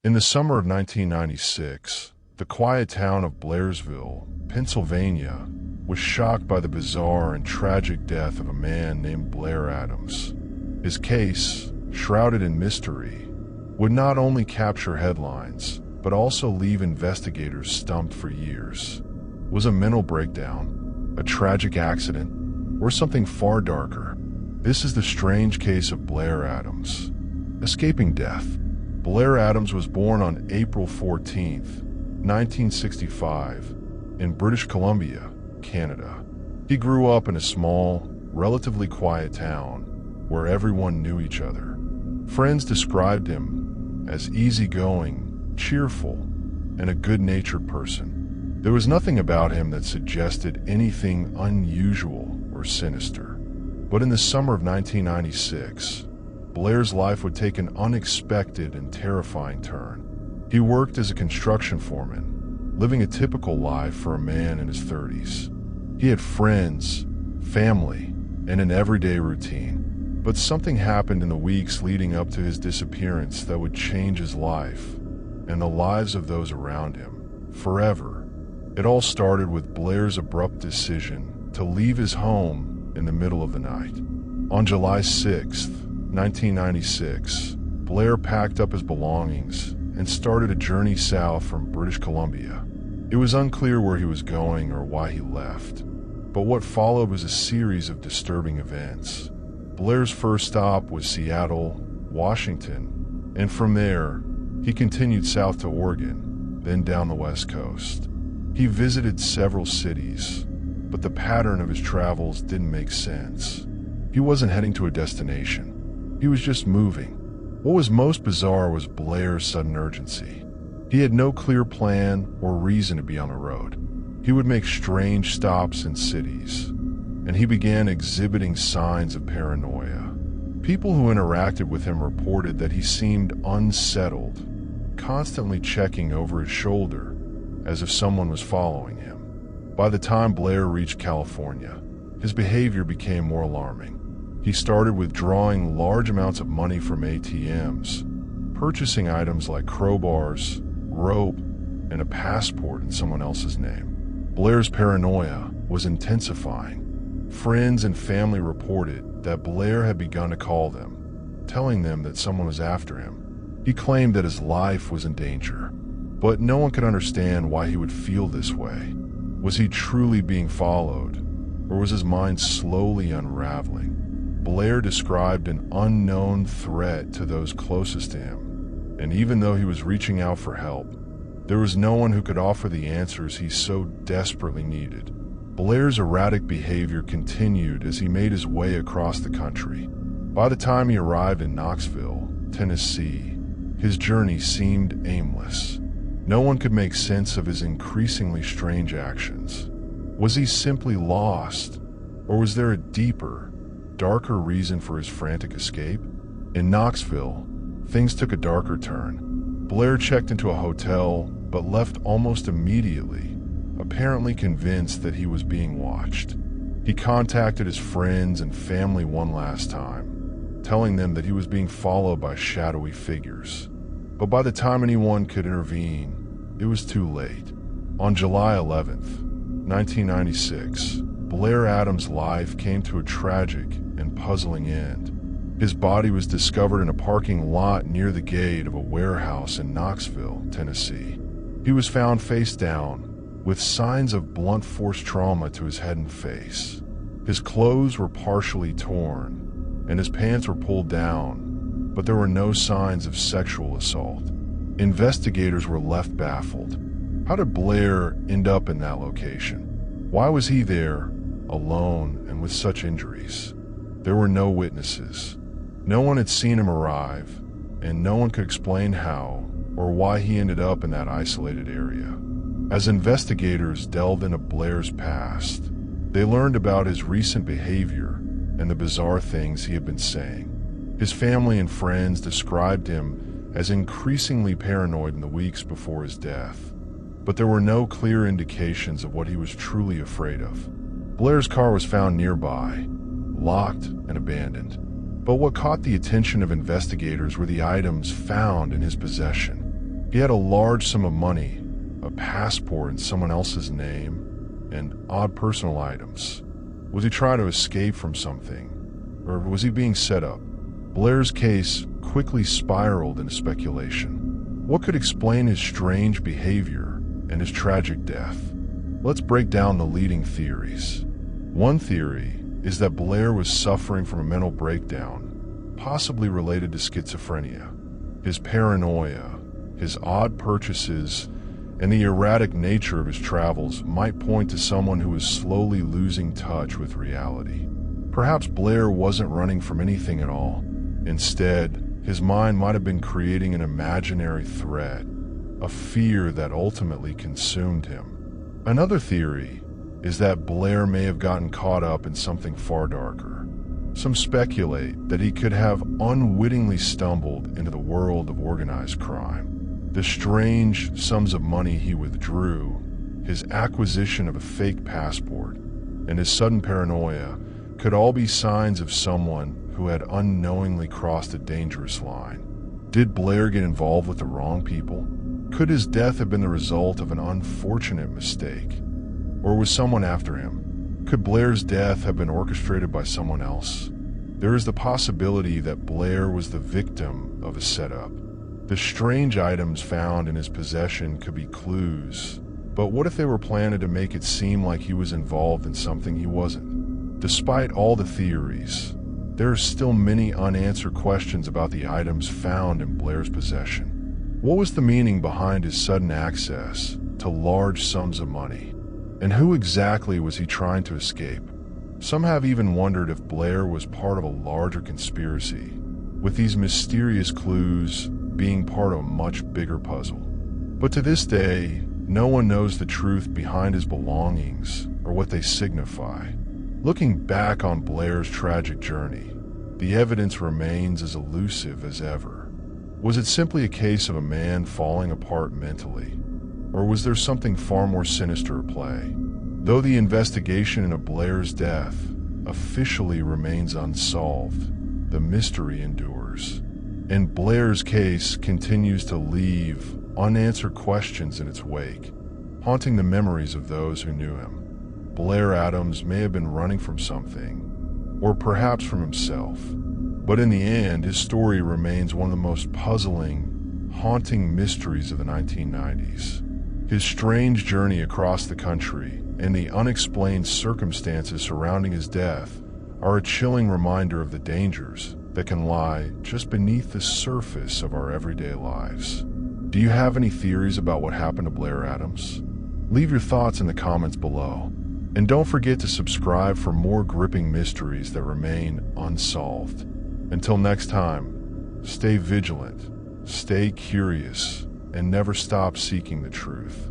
In the summer of 1996, the quiet town of Blairsville, Pennsylvania, was shocked by the bizarre and tragic death of a man named Blair Adams. His case, shrouded in mystery, would not only capture headlines, but also leave investigators stumped for years. Was a mental breakdown, a tragic accident, or something far darker? This is the strange case of Blair Adams. Escaping death. Blair Adams was born on April 14, 1965, in British Columbia, Canada. He grew up in a small, relatively quiet town where everyone knew each other. Friends described him as easygoing, cheerful, and a good-natured person. There was nothing about him that suggested anything unusual or sinister. But in the summer of 1996, Blair's life would take an unexpected and terrifying turn. He worked as a construction foreman, living a typical life for a man in his 30s. He had friends, family, and an everyday routine. But something happened in the weeks leading up to his disappearance that would change his life and the lives of those around him forever. It all started with Blair's abrupt decision to leave his home in the middle of the night. On July 6th, 1996, Blair packed up his belongings and started a journey south from British Columbia. It was unclear where he was going or why he left, but what followed was a series of disturbing events. Blair's first stop was Seattle, Washington, and from there, he continued south to Oregon, then down the West Coast. He visited several cities, but the pattern of his travels didn't make sense. He wasn't heading to a destination. He was just moving. What was most bizarre was Blair's sudden urgency. He had no clear plan or reason to be on the road. He would make strange stops in cities, and he began exhibiting signs of paranoia. People who interacted with him reported that he seemed unsettled, constantly checking over his shoulder as if someone was following him. By the time Blair reached California, his behavior became more alarming. He started withdrawing large amounts of money from ATMs, purchasing items like crowbars, rope, and a passport in someone else's name. Blair's paranoia was intensifying. Friends and family reported that Blair had begun to call them, telling them that someone was after him. He claimed that his life was in danger, but no one could understand why he would feel this way. Was he truly being followed, or was his mind slowly unraveling? Blair described an unknown threat to those closest to him, and even though he was reaching out for help, there was no one who could offer the answers he so desperately needed. Blair's erratic behavior continued as he made his way across the country. By the time he arrived in Knoxville, Tennessee, his journey seemed aimless. No one could make sense of his increasingly strange actions. Was he simply lost, or was there a deeper, darker reason for his frantic escape? In Knoxville, things took a darker turn. Blair checked into a hotel, but left almost immediately, apparently convinced that he was being watched. He contacted his friends and family one last time, telling them that he was being followed by shadowy figures. But by the time anyone could intervene, it was too late. On July 11th, 1996, Blair Adams' life came to a tragic and puzzling end. His body was discovered in a parking lot near the gate of a warehouse in Knoxville, Tennessee. He was found face down, with signs of blunt force trauma to his head and face. His clothes were partially torn, and his pants were pulled down, but there were no signs of sexual assault. Investigators were left baffled. How did Blair end up in that location? Why was he there, alone and with such injuries? There were no witnesses. No one had seen him arrive, and no one could explain how or why he ended up in that isolated area. As investigators delved into Blair's past, they learned about his recent behavior and the bizarre things he had been saying. His family and friends described him as increasingly paranoid in the weeks before his death, but there were no clear indications of what he was truly afraid of. Blair's car was found nearby, locked and abandoned. But what caught the attention of investigators were the items found in his possession. He had a large sum of money, a passport in someone else's name, and odd personal items. Was he trying to escape from something? Or was he being set up? Blair's case quickly spiraled into speculation. What could explain his strange behavior and his tragic death? Let's break down the leading theories. One theory is that Blair was suffering from a mental breakdown, possibly related to schizophrenia. His paranoia, his odd purchases, and the erratic nature of his travels might point to someone who was slowly losing touch with reality. Perhaps Blair wasn't running from anything at all. Instead, his mind might have been creating an imaginary threat, a fear that ultimately consumed him. Another theory is that Blair may have gotten caught up in something far darker. Some speculate that he could have unwittingly stumbled into the world of organized crime. The strange sums of money he withdrew, his acquisition of a fake passport, and his sudden paranoia could all be signs of someone who had unknowingly crossed a dangerous line. Did Blair get involved with the wrong people? Could his death have been the result of an unfortunate mistake? Or was someone after him? Could Blair's death have been orchestrated by someone else? There is the possibility that Blair was the victim of a setup. The strange items found in his possession could be clues, but what if they were planted to make it seem like he was involved in something he wasn't? Despite all the theories, there are still many unanswered questions about the items found in Blair's possession. What was the meaning behind his sudden access to large sums of money? And who exactly was he trying to escape? Some have even wondered if Blair was part of a larger conspiracy, with these mysterious clues being part of a much bigger puzzle. But to this day, no one knows the truth behind his belongings or what they signify. Looking back on Blair's tragic journey, the evidence remains as elusive as ever. Was it simply a case of a man falling apart mentally? Or was there something far more sinister at play? Though the investigation into Blair's death officially remains unsolved, the mystery endures. And Blair's case continues to leave unanswered questions in its wake, haunting the memories of those who knew him. Blair Adams may have been running from something, or perhaps from himself. But in the end, his story remains one of the most puzzling, haunting mysteries of the 1990s. His strange journey across the country and the unexplained circumstances surrounding his death are a chilling reminder of the dangers that can lie just beneath the surface of our everyday lives. Do you have any theories about what happened to Blair Adams? Leave your thoughts in the comments below. And don't forget to subscribe for more gripping mysteries that remain unsolved. Until next time, stay vigilant, stay curious, and never stop seeking the truth.